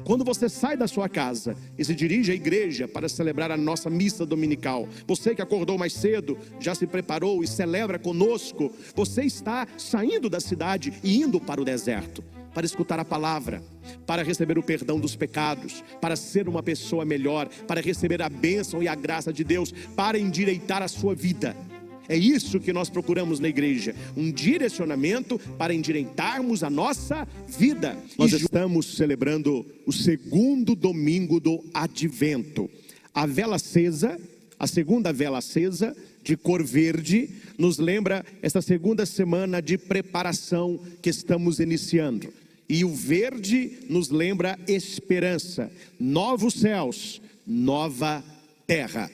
Quando você sai da sua casa e se dirige à igreja para celebrar a nossa missa dominical, você que acordou mais cedo, já se preparou e celebra conosco, você está saindo da cidade e indo para o deserto, para escutar a palavra, para receber o perdão dos pecados, para ser uma pessoa melhor, para receber a bênção e a graça de Deus, para endireitar a sua vida. É isso que nós procuramos na igreja, um direcionamento para endireitarmos a nossa vida. Nós estamos celebrando o segundo domingo do Advento. A vela acesa, a segunda vela acesa, de cor verde, nos lembra esta segunda semana de preparação que estamos iniciando. E o verde nos lembra esperança, novos céus, nova terra.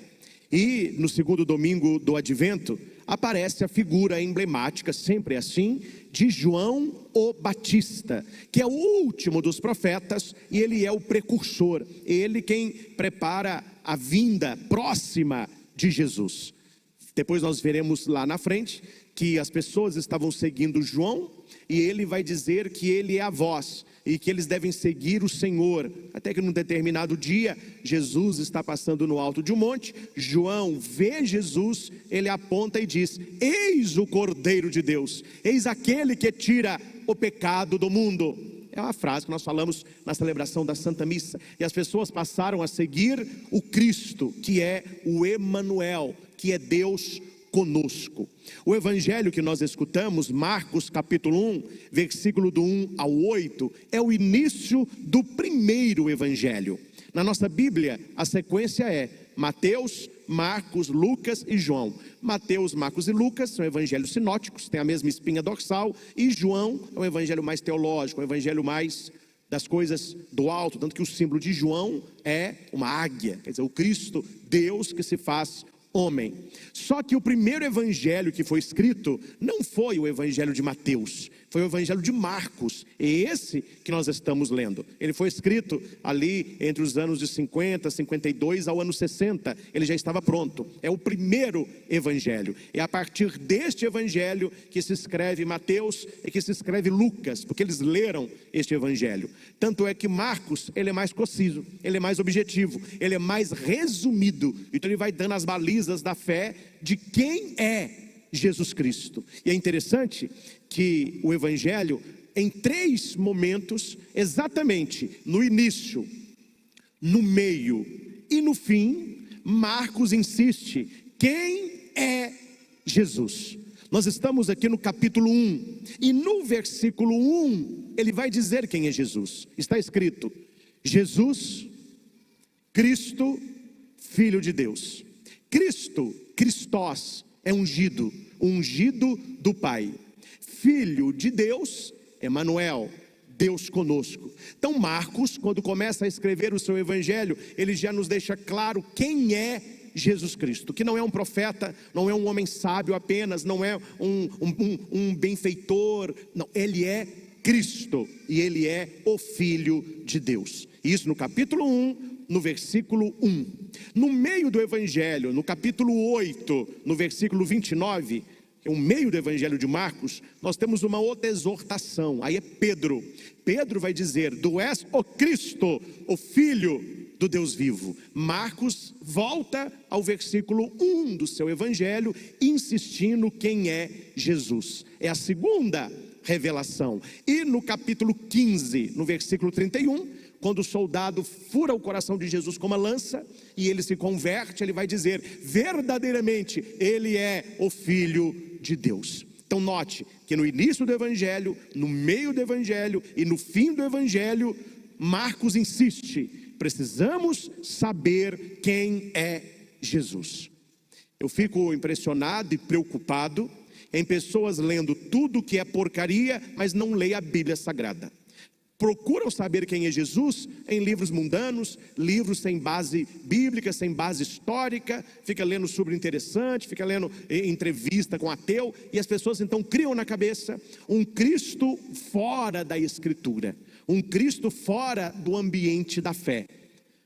E no segundo domingo do Advento, aparece a figura emblemática, sempre assim, de João o Batista, que é o último dos profetas e ele é o precursor, ele quem prepara a vinda próxima de Jesus. Depois nós veremos lá na frente que as pessoas estavam seguindo João e ele vai dizer que ele é a voz e que eles devem seguir o Senhor, até que num determinado dia, Jesus está passando no alto de um monte, João vê Jesus, ele aponta e diz: eis o Cordeiro de Deus, eis aquele que tira o pecado do mundo. É uma frase que nós falamos na celebração da Santa Missa, e as pessoas passaram a seguir o Cristo, que é o Emanuel, que é Deus conosco. O evangelho que nós escutamos, Marcos capítulo 1, versículo do 1 ao 8, é o início do primeiro evangelho. Na nossa Bíblia, a sequência é Mateus, Marcos, Lucas e João. Mateus, Marcos e Lucas são evangelhos sinóticos, têm a mesma espinha dorsal, e João é um evangelho mais teológico, um evangelho mais das coisas do alto, tanto que o símbolo de João é uma águia, quer dizer, o Cristo, Deus que se faz homem. Só que o primeiro evangelho que foi escrito não foi o evangelho de Mateus, foi o evangelho de Marcos, é esse que nós estamos lendo. Ele foi escrito ali entre os anos de 50, 52 ao ano 60, ele já estava pronto. É o primeiro evangelho, é a partir deste evangelho que se escreve Mateus e que se escreve Lucas, porque eles leram este evangelho. Tanto é que Marcos, ele é mais conciso, ele é mais objetivo, ele é mais resumido, então ele vai dando as balizas da fé de quem é Jesus Cristo. E é interessante que o evangelho, em 3 momentos, exatamente no início, no meio e no fim, Marcos insiste: quem é Jesus? Nós estamos aqui no capítulo 1, e no versículo 1, ele vai dizer quem é Jesus. Está escrito: Jesus, Cristo, Filho de Deus. Cristo, Christos, é ungido, ungido do Pai. Filho de Deus, Emanuel, Deus conosco. Então Marcos, quando começa a escrever o seu evangelho, ele já nos deixa claro quem é Jesus Cristo, que não é um profeta, não é um homem sábio apenas, não é um benfeitor, não, ele é Cristo, e ele é o Filho de Deus. Isso no capítulo 1, no versículo 1. No meio do evangelho, no capítulo 8, no versículo 29, que é o meio do evangelho de Marcos, nós temos uma outra exortação. Aí é Pedro. Pedro vai dizer: tu és o Cristo, o Filho do Deus vivo. Marcos volta ao versículo 1 do seu evangelho, insistindo quem é Jesus. É a segunda revelação. E no capítulo 15, no versículo 31, quando o soldado fura o coração de Jesus com uma lança e ele se converte, ele vai dizer: verdadeiramente ele é o Filho de Deus. Então note que no início do evangelho, no meio do evangelho e no fim do evangelho, Marcos insiste: precisamos saber quem é Jesus. Eu fico impressionado e preocupado em pessoas lendo tudo que é porcaria, mas não leem a Bíblia Sagrada. Procuram saber quem é Jesus em livros mundanos, livros sem base bíblica, sem base histórica, fica lendo sobre interessante, fica lendo entrevista com ateu, e as pessoas então criam na cabeça um Cristo fora da Escritura, um Cristo fora do ambiente da fé.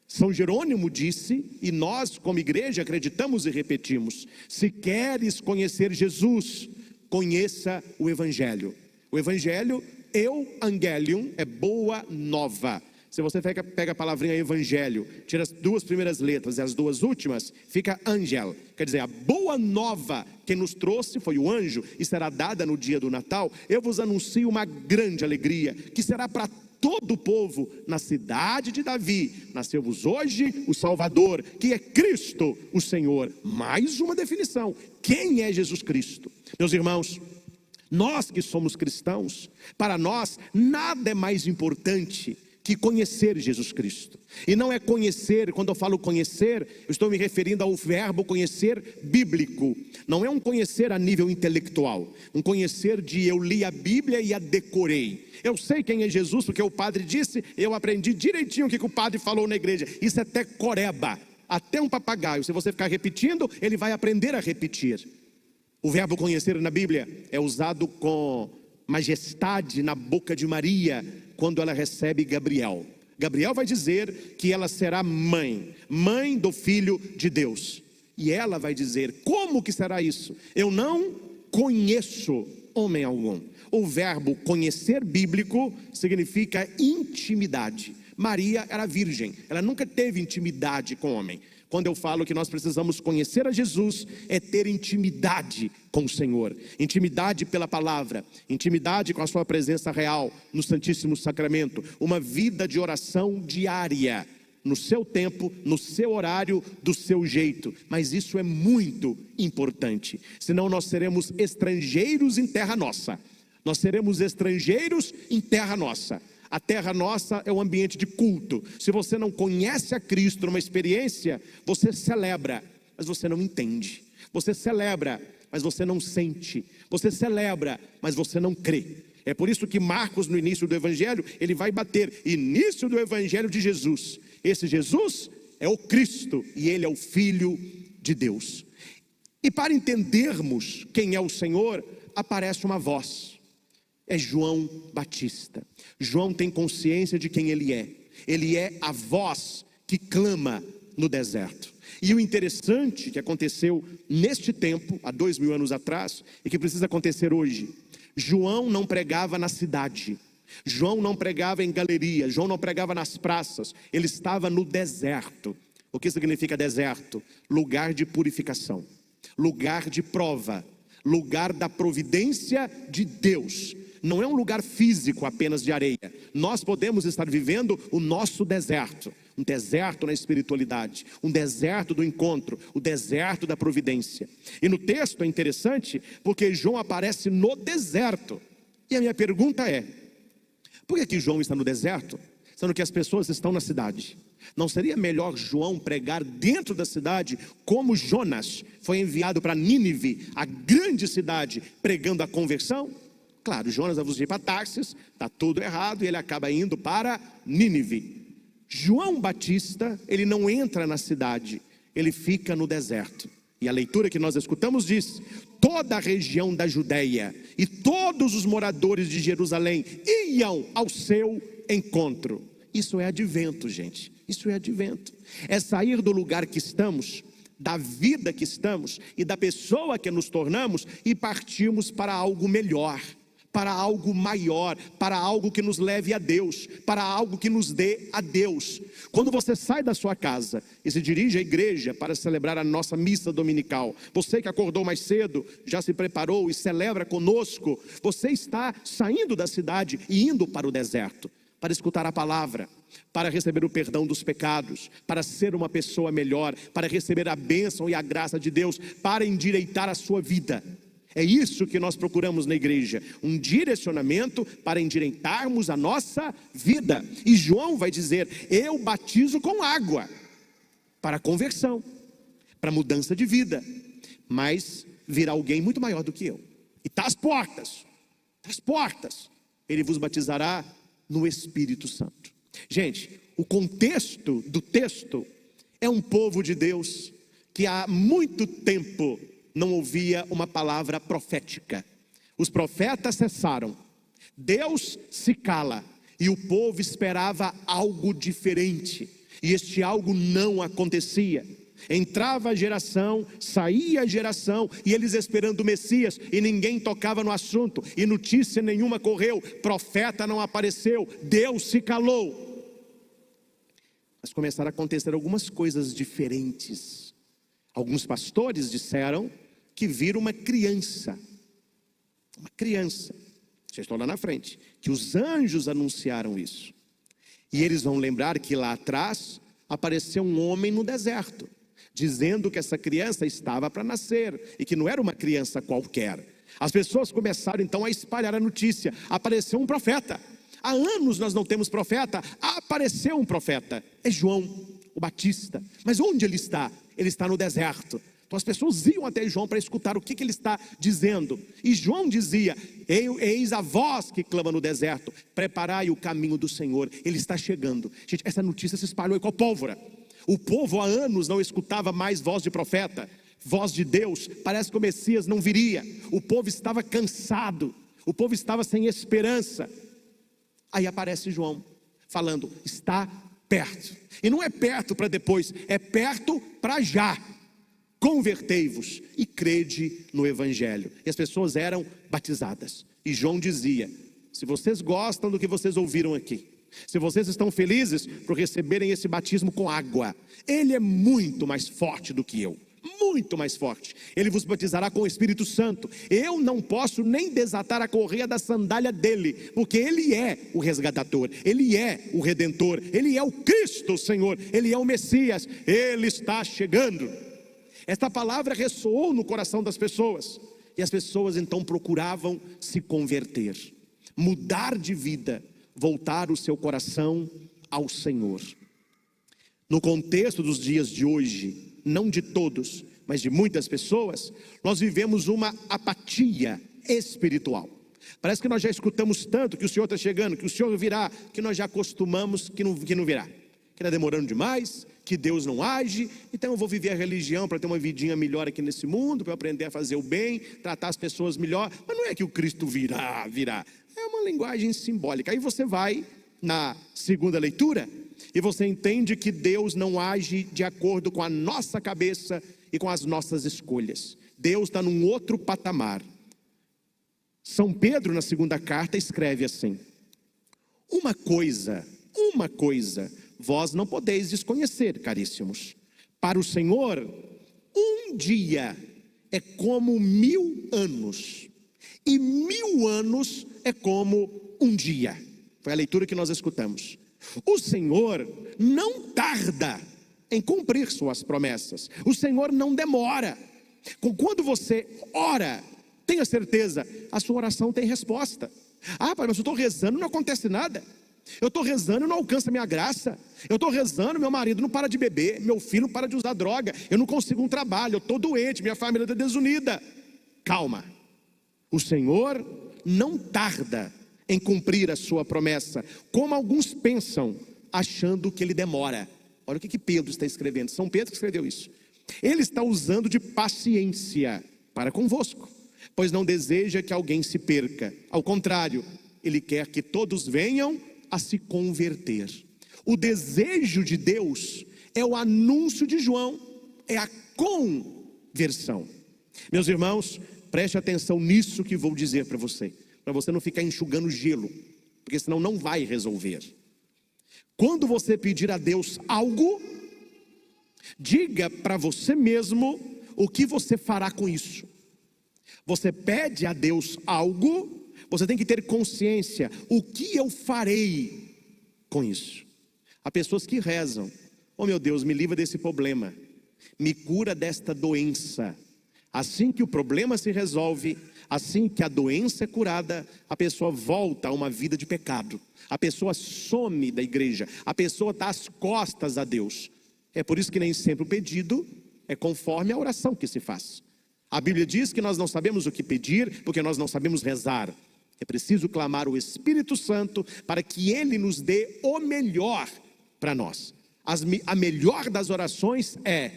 São Jerônimo disse, e nós como igreja acreditamos e repetimos: se queres conhecer Jesus, conheça o Evangelho. O Evangelho, Evangelium, é boa nova, Se você pega a palavrinha evangelho, tira as duas primeiras letras e as duas últimas, fica angel. Quer dizer, a boa nova que nos trouxe foi o anjo e será dada no dia do Natal. Eu vos anuncio uma grande alegria, que será para todo o povo. Na cidade de Davi nasceu-vos hoje o Salvador, que é Cristo o Senhor. Mais uma definição: quem é Jesus Cristo? Meus irmãos, nós que somos cristãos, para nós nada é mais importante que conhecer Jesus Cristo. E não é conhecer, quando eu falo conhecer, eu estou me referindo ao verbo conhecer bíblico. Não é um conhecer a nível intelectual, um conhecer de eu li a Bíblia e a decorei. Eu sei quem é Jesus porque o padre disse, eu aprendi direitinho o que o padre falou na igreja. Isso é até coreba, até um papagaio, se você ficar repetindo, ele vai aprender a repetir. O verbo conhecer na Bíblia é usado com majestade na boca de Maria, quando ela recebe Gabriel. Gabriel vai dizer que ela será mãe do Filho de Deus. E ela vai dizer, como que será isso? Eu não conheço homem algum. O verbo conhecer bíblico significa intimidade. Maria era virgem, ela nunca teve intimidade com homem. Quando eu falo que nós precisamos conhecer a Jesus, é ter intimidade com o Senhor, intimidade pela palavra, intimidade com a sua presença real no Santíssimo Sacramento, uma vida de oração diária, no seu tempo, no seu horário, do seu jeito. Mas isso é muito importante, senão nós seremos estrangeiros em terra nossa. Nós seremos estrangeiros em terra nossa. A terra nossa é um ambiente de culto. Se você não conhece a Cristo numa experiência, você celebra, mas você não entende. Você celebra, mas você não sente. Você celebra, mas você não crê. É por isso que Marcos, no início do Evangelho, ele vai bater, início do Evangelho de Jesus. Esse Jesus é o Cristo e ele é o Filho de Deus. E para entendermos quem é o Senhor, aparece uma voz. É João Batista. João tem consciência de quem ele é. Ele é a voz que clama no deserto. E o interessante que aconteceu neste tempo, há 2000 anos atrás, e que precisa acontecer hoje: João não pregava na cidade, João não pregava em galeria, João não pregava nas praças, ele estava no deserto. O que significa deserto? Lugar de purificação, lugar de prova, lugar da providência de Deus. Não é um lugar físico apenas de areia. Nós podemos estar vivendo o nosso deserto. Um deserto na espiritualidade, um deserto do encontro, o deserto da providência. E no texto é interessante porque João aparece no deserto. E a minha pergunta é: por que João está no deserto, sendo que as pessoas estão na cidade? Não seria melhor João pregar dentro da cidade, como Jonas foi enviado para Nínive, a grande cidade, pregando a conversão? Claro, Jonas vai ir para Tarsis, está tudo errado, e ele acaba indo para Nínive. João Batista, ele não entra na cidade, ele fica no deserto. E a leitura que nós escutamos diz: toda a região da Judeia e todos os moradores de Jerusalém iam ao seu encontro. Isso é advento, gente. Isso é advento. É sair do lugar que estamos, da vida que estamos e da pessoa que nos tornamos e partirmos para algo melhor, para algo maior, para algo que nos leve a Deus, para algo que nos dê a Deus. Quando você sai da sua casa e se dirige à igreja para celebrar a nossa missa dominical, você que acordou mais cedo, já se preparou e celebra conosco, você está saindo da cidade e indo para o deserto, para escutar a palavra, para receber o perdão dos pecados, para ser uma pessoa melhor, para receber a bênção e a graça de Deus, para endireitar a sua vida. É isso que nós procuramos na igreja, um direcionamento para endireitarmos a nossa vida. E João vai dizer: eu batizo com água, para conversão, para mudança de vida. Mas virá alguém muito maior do que eu, e está às portas, ele vos batizará no Espírito Santo. Gente, o contexto do texto é um povo de Deus que há muito tempo não ouvia uma palavra profética. Os profetas cessaram, Deus se cala, e o povo esperava algo diferente, e este algo não acontecia. Entrava a geração, saía a geração, e eles esperando o Messias, e ninguém tocava no assunto, e notícia nenhuma correu, profeta não apareceu, Deus se calou. Mas começaram a acontecer algumas coisas diferentes. Alguns pastores disseram que viram uma criança. Uma criança. Já estou lá na frente. Que os anjos anunciaram isso. E eles vão lembrar que lá atrás apareceu um homem no deserto, dizendo que essa criança estava para nascer e que não era uma criança qualquer. As pessoas começaram então a espalhar a notícia. Apareceu um profeta. Há anos nós não temos profeta. Apareceu um profeta. É João, o Batista. Mas onde ele está? Ele está no deserto. Então as pessoas iam até João para escutar o que ele está dizendo. E João dizia: eis a voz que clama no deserto, preparai o caminho do Senhor, ele está chegando. Gente, essa notícia se espalhou igual pólvora. O povo há anos não escutava mais voz de profeta, voz de Deus. Parece que o Messias não viria. O povo estava cansado, o povo estava sem esperança. Aí aparece João falando: está perto. E não é perto para depois, é perto para já. Convertei-vos e crede no Evangelho. E as pessoas eram batizadas. E João dizia: se vocês gostam do que vocês ouviram aqui, se vocês estão felizes por receberem esse batismo com água, ele é muito mais forte do que eu. Muito mais forte. Ele vos batizará com o Espírito Santo. Eu não posso nem desatar a correia da sandália dele, porque ele é o resgatador, ele é o Redentor, ele é o Cristo, o Senhor, ele é o Messias, ele está chegando. Esta palavra ressoou no coração das pessoas, e as pessoas então procuravam se converter, mudar de vida, voltar o seu coração ao Senhor. No contexto dos dias de hoje, não de todos, mas de muitas pessoas, nós vivemos uma apatia espiritual. Parece que nós já escutamos tanto que o Senhor está chegando, que o Senhor virá, que nós já acostumamos que não virá, que está demorando demais, que Deus não age. Então eu vou viver a religião para ter uma vidinha melhor aqui nesse mundo, para eu aprender a fazer o bem, tratar as pessoas melhor. Mas não é que o Cristo virá. É uma linguagem simbólica. Aí você vai na segunda leitura e você entende que Deus não age de acordo com a nossa cabeça e com as nossas escolhas. Deus está num outro patamar. São Pedro, na segunda carta, escreve assim: uma coisa vós não podeis desconhecer, caríssimos. Para o Senhor, um dia é como 1000 anos, e 1000 anos é como um dia. Foi a leitura que nós escutamos. O Senhor não tarda em cumprir suas promessas. O Senhor não demora. Quando você ora, tenha certeza, a sua oração tem resposta. Ah, pai, mas eu estou rezando e não acontece nada. Eu estou rezando e não alcança a minha graça. Eu estou rezando, meu marido não para de beber, meu filho não para de usar droga, eu não consigo um trabalho, eu estou doente, minha família está desunida. Calma. O Senhor não tarda em cumprir a sua promessa, como alguns pensam, achando que ele demora. Olha o que Pedro está escrevendo. São Pedro que escreveu isso. Ele está usando de paciência para convosco, pois não deseja que alguém se perca. Ao contrário, ele quer que todos venham a se converter. O desejo de Deus é o anúncio de João, é a conversão. Meus irmãos, preste atenção nisso que vou dizer para você não ficar enxugando gelo, porque senão não vai resolver. Quando você pedir a Deus algo, diga para você mesmo o que você fará com isso. Você pede a Deus algo, você tem que ter consciência: o que eu farei com isso? Há pessoas que rezam: oh meu Deus, me livra desse problema, me cura desta doença. Assim que o problema se resolve, assim que a doença é curada, a pessoa volta a uma vida de pecado, a pessoa some da igreja, a pessoa está às costas a Deus. É por isso que nem sempre o pedido é conforme a oração que se faz. A Bíblia diz que nós não sabemos o que pedir, porque nós não sabemos rezar. É preciso clamar o Espírito Santo para que Ele nos dê o melhor para nós. A melhor das orações é: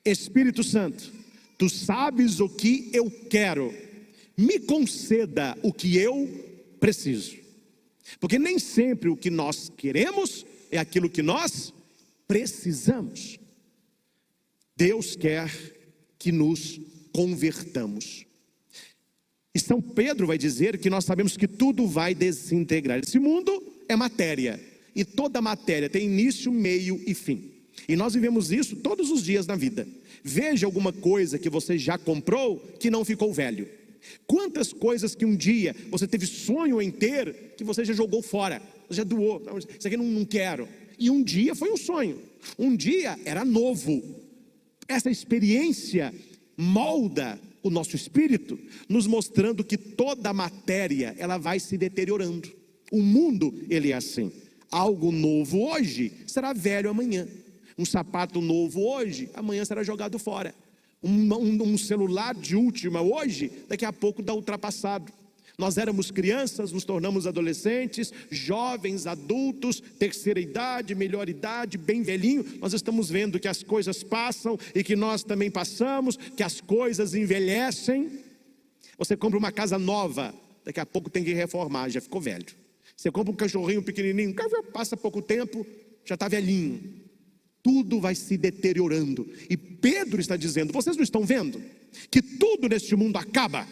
Espírito Santo, Tu sabes o que eu quero, me conceda o que eu preciso. Porque nem sempre o que nós queremos é aquilo que nós precisamos. Deus quer que nos convertamos. E São Pedro vai dizer que nós sabemos que tudo vai desintegrar. Esse mundo é matéria, e toda matéria tem início, meio e fim. E nós vivemos isso todos os dias na vida. Veja alguma coisa que você já comprou que não ficou velho. Quantas coisas que um dia você teve sonho em ter, que você já jogou fora, já doou, não, isso aqui não quero. E um dia foi um sonho, um dia era novo. Essa experiência molda o nosso espírito, nos mostrando que toda a matéria, ela vai se deteriorando. O mundo, ele é assim. Algo novo hoje, será velho amanhã. Um sapato novo hoje, amanhã será jogado fora. Um celular de última hoje, daqui a pouco dá ultrapassado. Nós éramos crianças, nos tornamos adolescentes, jovens, adultos, terceira idade, melhor idade, bem velhinho. Nós estamos vendo que as coisas passam e que nós também passamos, que as coisas envelhecem. Você compra uma casa nova, daqui a pouco tem que reformar, já ficou velho. Você compra um cachorrinho pequenininho, passa pouco tempo, já está velhinho. Tudo vai se deteriorando. E Pedro está dizendo, vocês não estão vendo que tudo neste mundo acaba?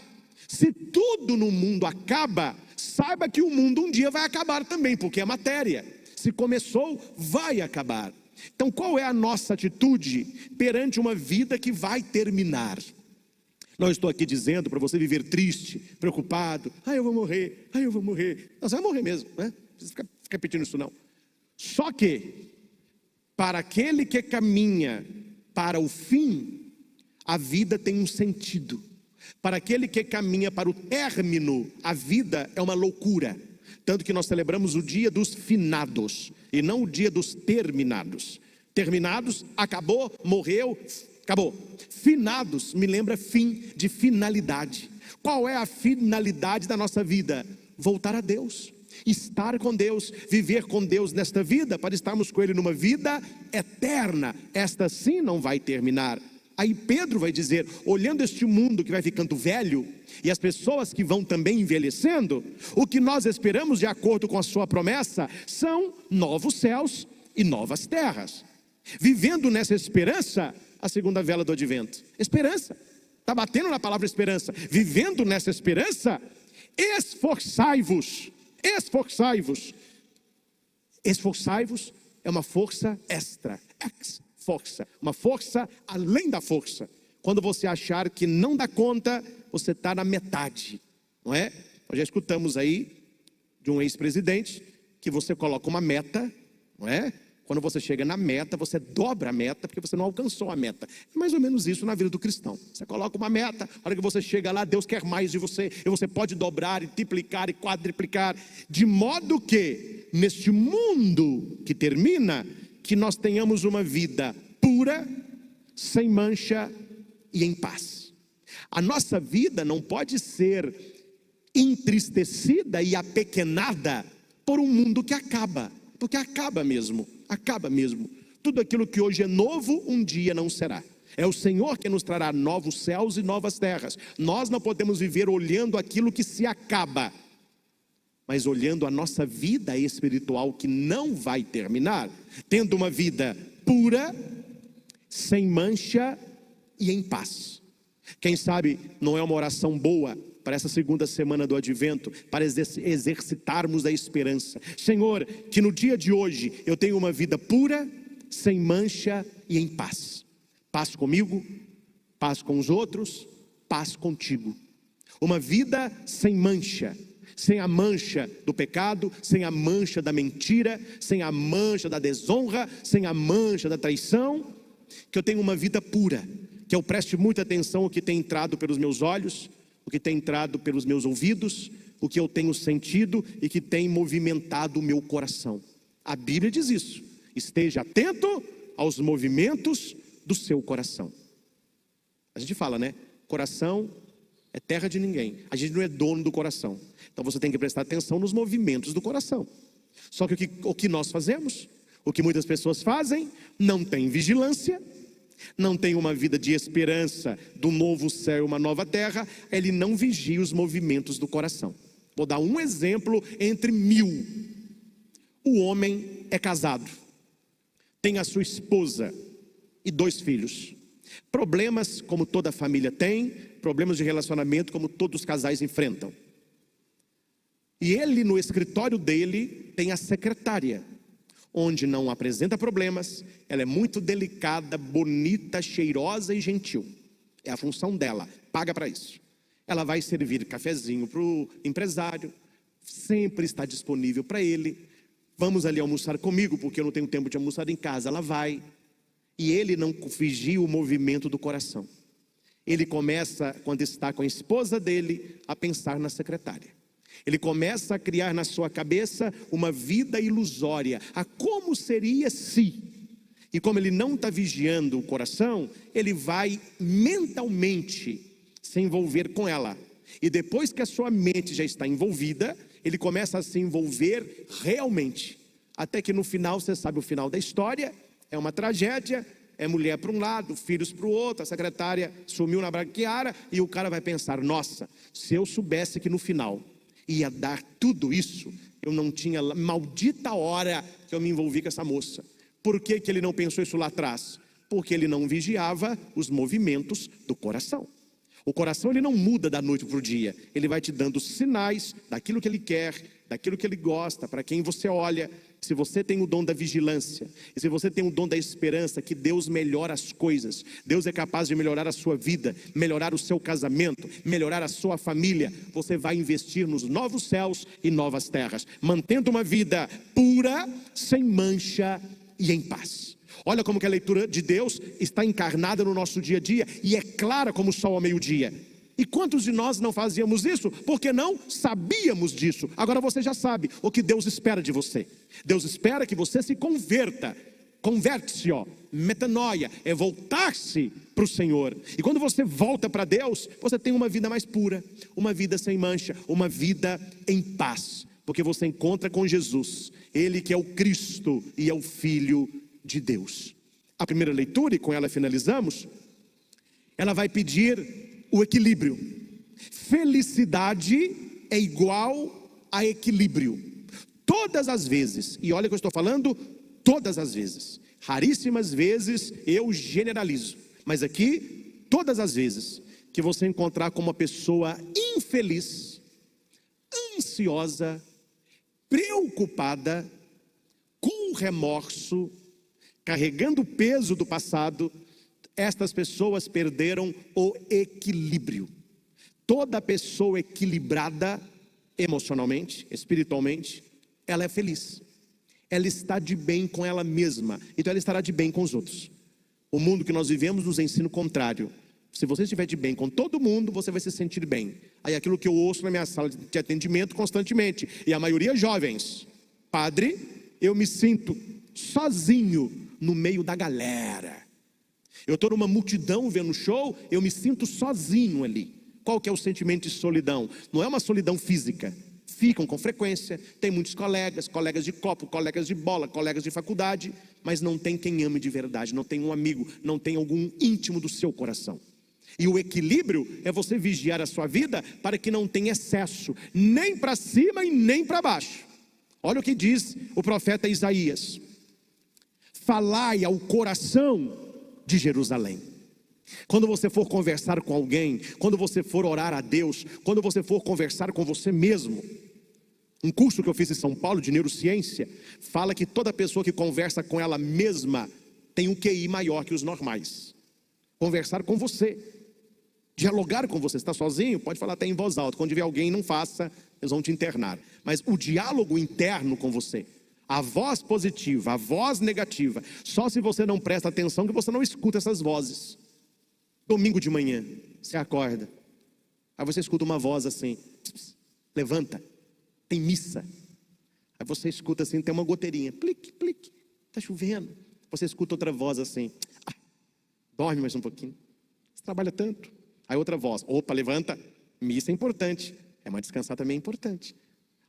Se tudo no mundo acaba, saiba que o mundo um dia vai acabar também, porque é matéria. Se começou, vai acabar. Então qual é a nossa atitude perante uma vida que vai terminar? Não estou aqui dizendo para você viver triste, preocupado, eu vou morrer, eu vou morrer. Não, você vai morrer mesmo, né? Não precisa ficar repetindo isso não. Só que, para aquele que caminha para o fim, a vida tem um sentido. Para aquele que caminha para o término, a vida é uma loucura. Tanto que nós celebramos o dia dos finados, e não o dia dos terminados. Terminados, acabou, morreu, acabou. Finados, me lembra fim, de finalidade. Qual é a finalidade da nossa vida? Voltar a Deus, estar com Deus, viver com Deus nesta vida, para estarmos com Ele numa vida eterna. Esta sim não vai terminar. Aí Pedro vai dizer, olhando este mundo que vai ficando velho, e as pessoas que vão também envelhecendo, o que nós esperamos de acordo com a sua promessa, são novos céus e novas terras. Vivendo nessa esperança, a segunda vela do advento, esperança, está batendo na palavra esperança. Vivendo nessa esperança, esforçai-vos. Esforçai-vos é uma força extra, força, uma força além da força. Quando você achar que não dá conta, você está na metade, não é? Nós já escutamos aí de um ex-presidente que você coloca uma meta, não é? Quando você chega na meta, você dobra a meta porque você não alcançou a meta. É mais ou menos isso na vida do cristão. Você coloca uma meta, a hora que você chega lá, Deus quer mais de você, e você pode dobrar e triplicar e quadriplicar, de modo que neste mundo que termina, que nós tenhamos uma vida pura, sem mancha e em paz. A nossa vida não pode ser entristecida e apequenada por um mundo que acaba, porque acaba mesmo. Tudo aquilo que hoje é novo, um dia não será. É o Senhor que nos trará novos céus e novas terras. Nós não podemos viver olhando aquilo que se acaba, mas olhando a nossa vida espiritual que não vai terminar, tendo uma vida pura, sem mancha e em paz. Quem sabe não é uma oração boa para essa segunda semana do advento, para exercitarmos a esperança. Senhor, que no dia de hoje eu tenha uma vida pura, sem mancha e em paz. Paz comigo, paz com os outros, paz contigo. Uma vida sem mancha, sem a mancha do pecado, sem a mancha da mentira, sem a mancha da desonra, sem a mancha da traição. Que eu tenha uma vida pura, que eu preste muita atenção ao que tem entrado pelos meus olhos, o que tem entrado pelos meus ouvidos, o que eu tenho sentido e que tem movimentado o meu coração. A Bíblia diz isso: esteja atento aos movimentos do seu coração. A gente fala, né? Coração é terra de ninguém. A gente não é dono do coração. Então você tem que prestar atenção nos movimentos do coração. Só que o que nós fazemos, o que muitas pessoas fazem, não tem vigilância, não tem uma vida de esperança do novo céu e uma nova terra. Ele não vigia os movimentos do coração. Vou dar um exemplo entre 1000. O homem é casado, tem a sua esposa e 2 filhos. Problemas como toda família tem, problemas de relacionamento como todos os casais enfrentam. E ele, no escritório dele, tem a secretária. onde não apresenta problemas, ela é muito delicada, bonita, cheirosa e gentil. É a função dela, paga para isso. Ela vai servir cafezinho para o empresário, sempre está disponível para ele. Vamos ali almoçar comigo, porque eu não tenho tempo de almoçar em casa. Ela vai. E ele não vigia o movimento do coração. Ele começa, quando está com a esposa dele, a pensar na secretária. Ele começa a criar na sua cabeça uma vida ilusória. A como seria se... E como ele não está vigiando o coração, ele vai mentalmente se envolver com ela. E depois que a sua mente já está envolvida, ele começa a se envolver realmente. Até que no final, você sabe o final da história, é uma tragédia, é mulher para um lado, filhos para o outro, a secretária sumiu na braquiara, e o cara vai pensar, nossa, se eu soubesse que no final ia dar tudo isso, eu não tinha, maldita hora que eu me envolvi com essa moça. Por que ele não pensou isso lá atrás? Porque ele não vigiava os movimentos do coração. O coração ele não muda da noite para o dia. Ele vai te dando sinais daquilo que ele quer, daquilo que ele gosta, para quem você olha. Se você tem o dom da vigilância, e se você tem o dom da esperança, que Deus melhora as coisas. Deus é capaz de melhorar a sua vida, melhorar o seu casamento, melhorar a sua família. Você vai investir nos novos céus e novas terras, mantendo uma vida pura, sem mancha e em paz. Olha como que a leitura de Deus está encarnada no nosso dia a dia e é clara como o sol ao meio-dia. E quantos de nós não fazíamos isso porque não sabíamos disso? Agora você já sabe o que Deus espera de você. Deus espera que você se converta. Converte-se, metanoia, é voltar-se para o Senhor. E quando você volta para Deus, você tem uma vida mais pura, uma vida sem mancha, uma vida em paz. Porque você encontra com Jesus, Ele que é o Cristo e é o Filho de Deus. A primeira leitura, e com ela finalizamos, ela vai pedir o equilíbrio. Felicidade é igual a equilíbrio. Todas as vezes, e olha que eu estou falando, todas as vezes, raríssimas vezes eu generalizo, mas aqui, todas as vezes que você encontrar com uma pessoa infeliz, ansiosa, preocupada, com remorso, carregando o peso do passado, estas pessoas perderam o equilíbrio. Toda pessoa equilibrada emocionalmente, espiritualmente, ela é feliz. Ela está de bem com ela mesma, então ela estará de bem com os outros. O mundo que nós vivemos nos ensina o contrário. Se você estiver de bem com todo mundo, você vai se sentir bem. Aí aquilo que eu ouço na minha sala de atendimento constantemente, e a maioria jovens: padre, eu me sinto sozinho no meio da galera. Eu estou numa multidão vendo show, eu me sinto sozinho ali. Qual que é o sentimento de solidão? Não é uma solidão física. Ficam com frequência, tem muitos colegas, colegas de copo, colegas de bola, colegas de faculdade, mas não tem quem ame de verdade, não tem um amigo, não tem algum íntimo do seu coração. E o equilíbrio é você vigiar a sua vida para que não tenha excesso, nem para cima e nem para baixo. Olha o que diz o profeta Isaías: falai ao coração de Jerusalém. Quando você for conversar com alguém, quando você for orar a Deus, quando você for conversar com você mesmo, um curso que eu fiz em São Paulo de neurociência fala que toda pessoa que conversa com ela mesma tem um QI maior que os normais. Conversar com você, dialogar com você. Está sozinho? Pode falar até em voz alta. Quando tiver alguém, não faça, eles vão te internar. Mas o diálogo interno com você, a voz positiva, a voz negativa, só se você não presta atenção que você não escuta essas vozes. Domingo de manhã, você acorda, aí você escuta uma voz assim: levanta, tem missa. Aí você escuta assim, tem uma goteirinha, plique, plique, está chovendo. Você escuta outra voz assim: dorme mais um pouquinho, você trabalha tanto. Aí outra voz: opa, levanta, missa é importante, mas descansar também é importante.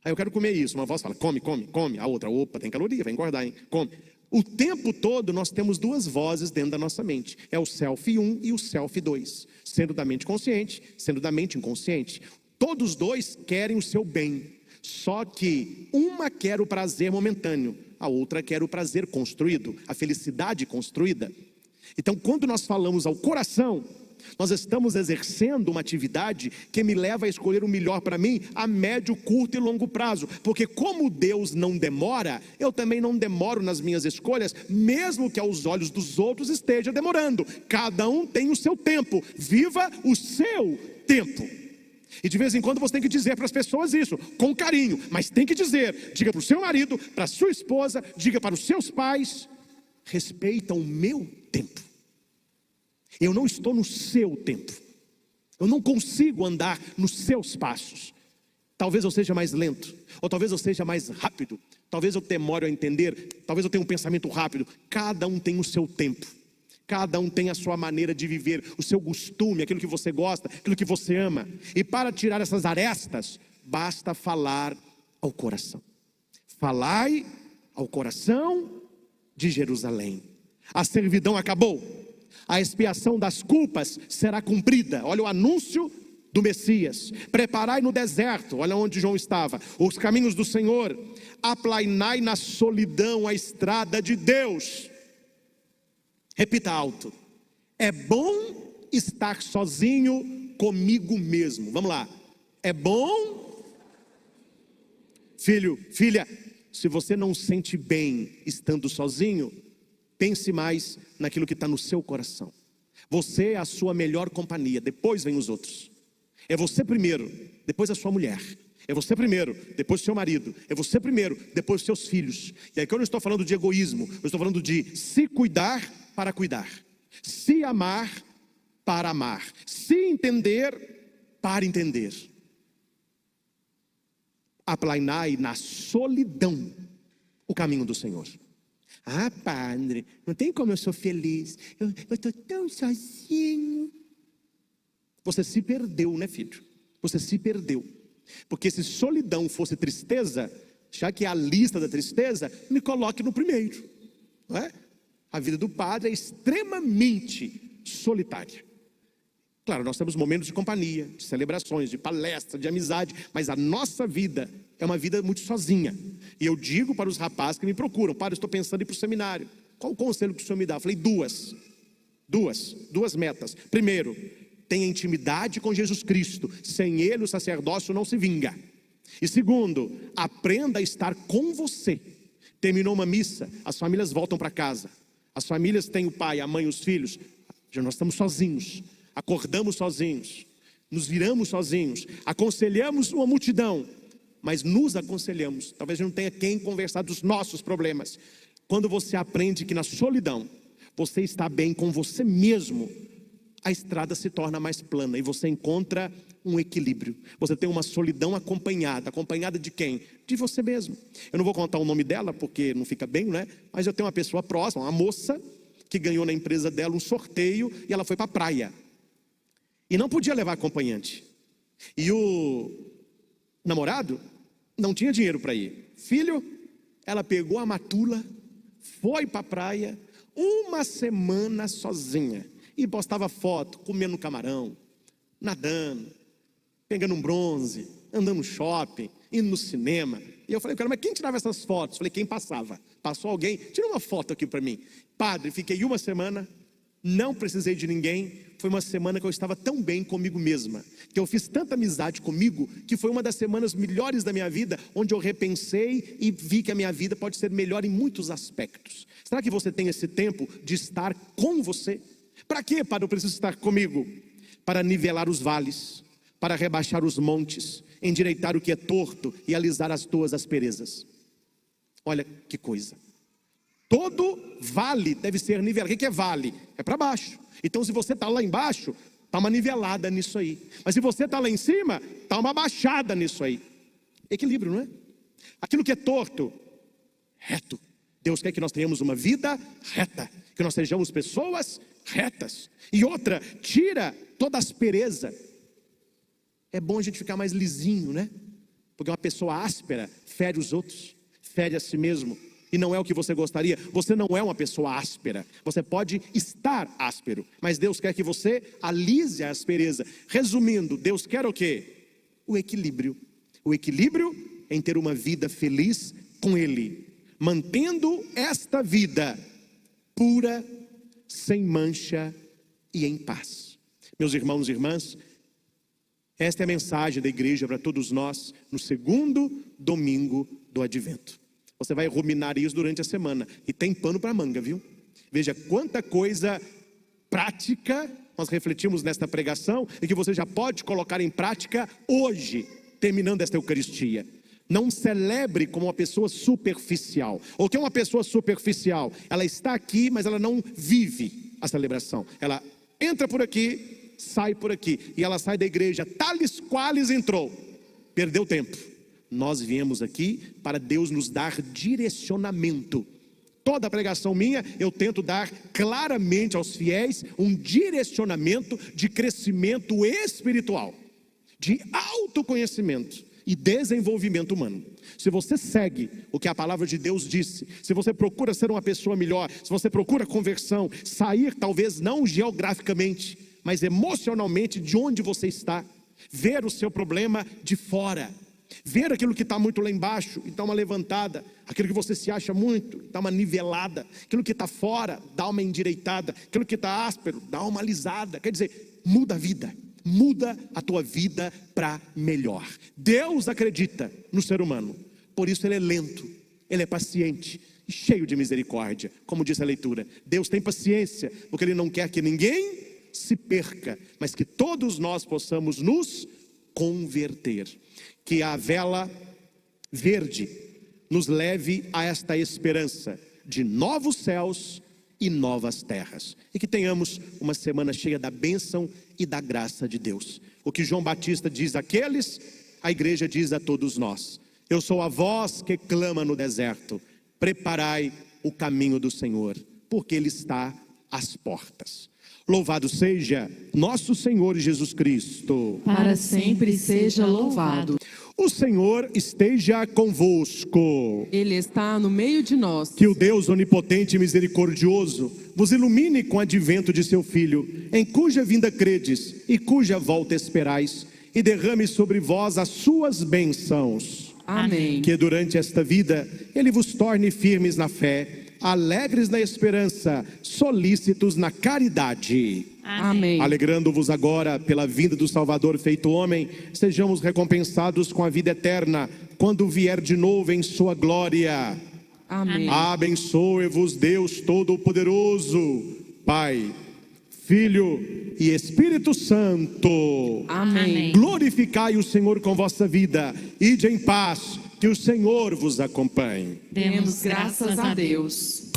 Aí eu quero comer isso, uma voz fala: come, come, come. A outra: opa, tem caloria, vai engordar, hein, come. O tempo todo nós temos duas vozes dentro da nossa mente. É o self 1 e o self 2. Sendo da mente consciente, sendo da mente inconsciente. Todos dois querem o seu bem. Só que uma quer o prazer momentâneo, a outra quer o prazer construído, a felicidade construída. Então, quando nós falamos ao coração, nós estamos exercendo uma atividade que me leva a escolher o melhor para mim a médio, curto e longo prazo. Porque como Deus não demora, eu também não demoro nas minhas escolhas, mesmo que aos olhos dos outros esteja demorando. Cada um tem o seu tempo, viva o seu tempo. E de vez em quando você tem que dizer para as pessoas isso, com carinho, mas tem que dizer, diga para o seu marido, para a sua esposa, diga para os seus pais, respeita o meu tempo. Eu não estou no seu tempo. Eu não consigo andar nos seus passos. Talvez eu seja mais lento, ou talvez eu seja mais rápido. Talvez eu demore a entender, talvez eu tenha um pensamento rápido. Cada um tem o seu tempo. Cada um tem a sua maneira de viver, o seu costume, aquilo que você gosta, aquilo que você ama. E para tirar essas arestas, basta falar ao coração. Falai ao coração de Jerusalém. A servidão acabou. A expiação das culpas será cumprida. Olha o anúncio do Messias. Preparai no deserto, olha onde João estava, os caminhos do Senhor. Aplainai na solidão a estrada de Deus. Repita alto. É bom estar sozinho comigo mesmo. Vamos lá. É bom. Filho, filha, se você não sente bem estando sozinho, pense mais naquilo que está no seu coração. Você é a sua melhor companhia, depois vem os outros. É você primeiro, depois a sua mulher. É você primeiro, depois o seu marido. É você primeiro, depois os seus filhos. E aqui eu não estou falando de egoísmo, eu estou falando de se cuidar para cuidar, se amar para amar, se entender para entender. Aplainai na solidão o caminho do Senhor. Ah, padre, não tem como eu sou feliz, eu estou tão sozinho. Você se perdeu, né, filho? Você se perdeu. Porque se solidão fosse tristeza, já que é a lista da tristeza, me coloque no primeiro, não é? A vida do padre é extremamente solitária. Claro, nós temos momentos de companhia, de celebrações, de palestra, de amizade, mas a nossa vida é uma vida muito sozinha. E eu digo para os rapazes que me procuram: padre, eu estou pensando em ir para o seminário. Qual o conselho que o senhor me dá? Eu falei: duas metas. Primeiro, tenha intimidade com Jesus Cristo. Sem Ele o sacerdócio não se vinga. E segundo, aprenda a estar com você. Terminou uma missa, as famílias voltam para casa. As famílias têm o pai, a mãe, os filhos. Já nós estamos sozinhos. Acordamos sozinhos, nos viramos sozinhos, aconselhamos uma multidão, mas nos aconselhamos. Talvez não tenha quem conversar dos nossos problemas. Quando você aprende que na solidão você está bem com você mesmo, a estrada se torna mais plana e você encontra um equilíbrio. Você tem uma solidão acompanhada de quem? De você mesmo. Eu não vou contar o nome dela porque não fica bem, né? Mas eu tenho uma pessoa próxima, uma moça que ganhou na empresa dela um sorteio e ela foi para a praia. E não podia levar acompanhante. E o namorado não tinha dinheiro para ir. Filho, ela pegou a matula, foi para a praia, uma semana sozinha. E postava foto, comendo camarão, nadando, pegando um bronze, andando no shopping, indo no cinema. E eu falei, cara, mas quem tirava essas fotos? Falei, quem passava? Passou alguém? Tira uma foto aqui para mim. Padre, fiquei uma semana, não precisei de ninguém. Foi uma semana que eu estava tão bem comigo mesma, que eu fiz tanta amizade comigo, que foi uma das semanas melhores da minha vida, onde eu repensei e vi que a minha vida pode ser melhor em muitos aspectos. Será que você tem esse tempo de estar com você? Para quê, Padre, eu preciso estar comigo? Para nivelar os vales, para rebaixar os montes, endireitar o que é torto e alisar as tuas asperezas. Olha que coisa. Todo vale deve ser nivelado. O que é vale? É para baixo. Então se você está lá embaixo, está uma nivelada nisso aí. Mas se você está lá em cima, está uma baixada nisso aí. Equilíbrio, não é? Aquilo que é torto, reto. Deus quer que nós tenhamos uma vida reta, que nós sejamos pessoas retas. E outra, tira toda a aspereza. É bom a gente ficar mais lisinho, né? Porque uma pessoa áspera fere os outros, fere a si mesmo. E não é o que você gostaria. Você não é uma pessoa áspera. Você pode estar áspero, mas Deus quer que você alise a aspereza. Resumindo, Deus quer o quê? O equilíbrio. O equilíbrio em ter uma vida feliz com Ele, mantendo esta vida pura, sem mancha e em paz. Meus irmãos e irmãs, esta é a mensagem da igreja para todos nós no segundo domingo do Advento. Você vai ruminar isso durante a semana e tem pano para manga, viu? Veja quanta coisa prática nós refletimos nesta pregação e que você já pode colocar em prática hoje, terminando esta Eucaristia. Não celebre como uma pessoa superficial. O que é uma pessoa superficial? Ela está aqui, mas ela não vive a celebração. Ela entra por aqui, sai por aqui. E ela sai da igreja tales quales entrou. Perdeu tempo. Nós viemos aqui para Deus nos dar direcionamento. Toda a pregação minha, eu tento dar claramente aos fiéis um direcionamento de crescimento espiritual, de autoconhecimento e desenvolvimento humano. Se você segue o que a palavra de Deus disse, se você procura ser uma pessoa melhor, se você procura conversão, sair talvez não geograficamente, mas emocionalmente de onde você está, ver o seu problema de fora, ver aquilo que está muito lá embaixo e dá uma levantada, aquilo que você se acha muito, dá uma nivelada, aquilo que está fora, dá uma endireitada, aquilo que está áspero, dá uma alisada. Quer dizer, muda a vida, muda a tua vida para melhor. Deus acredita no ser humano, por isso ele é lento, ele é paciente e cheio de misericórdia. Como diz a leitura, Deus tem paciência, porque ele não quer que ninguém se perca, mas que todos nós possamos nos converter. Que a vela verde nos leve a esta esperança de novos céus e novas terras. E que tenhamos uma semana cheia da bênção e da graça de Deus. O que João Batista diz àqueles, a igreja diz a todos nós. Eu sou a voz que clama no deserto. Preparai o caminho do Senhor, porque Ele está às portas. Louvado seja nosso Senhor Jesus Cristo. Para sempre seja louvado. O Senhor esteja convosco. Ele está no meio de nós. Que o Deus onipotente e misericordioso vos ilumine com o advento de seu Filho, em cuja vinda credes e cuja volta esperais, e derrame sobre vós as suas bênçãos. Amém. Que durante esta vida Ele vos torne firmes na fé, alegres na esperança, solícitos na caridade. Amém. Alegrando-vos agora pela vinda do Salvador feito homem, sejamos recompensados com a vida eterna, quando vier de novo em sua glória. Amém. Abençoe-vos Deus Todo-Poderoso, Pai, Filho e Espírito Santo. Amém. Glorificai o Senhor com vossa vida, ide em paz, que o Senhor vos acompanhe. Demos graças a Deus.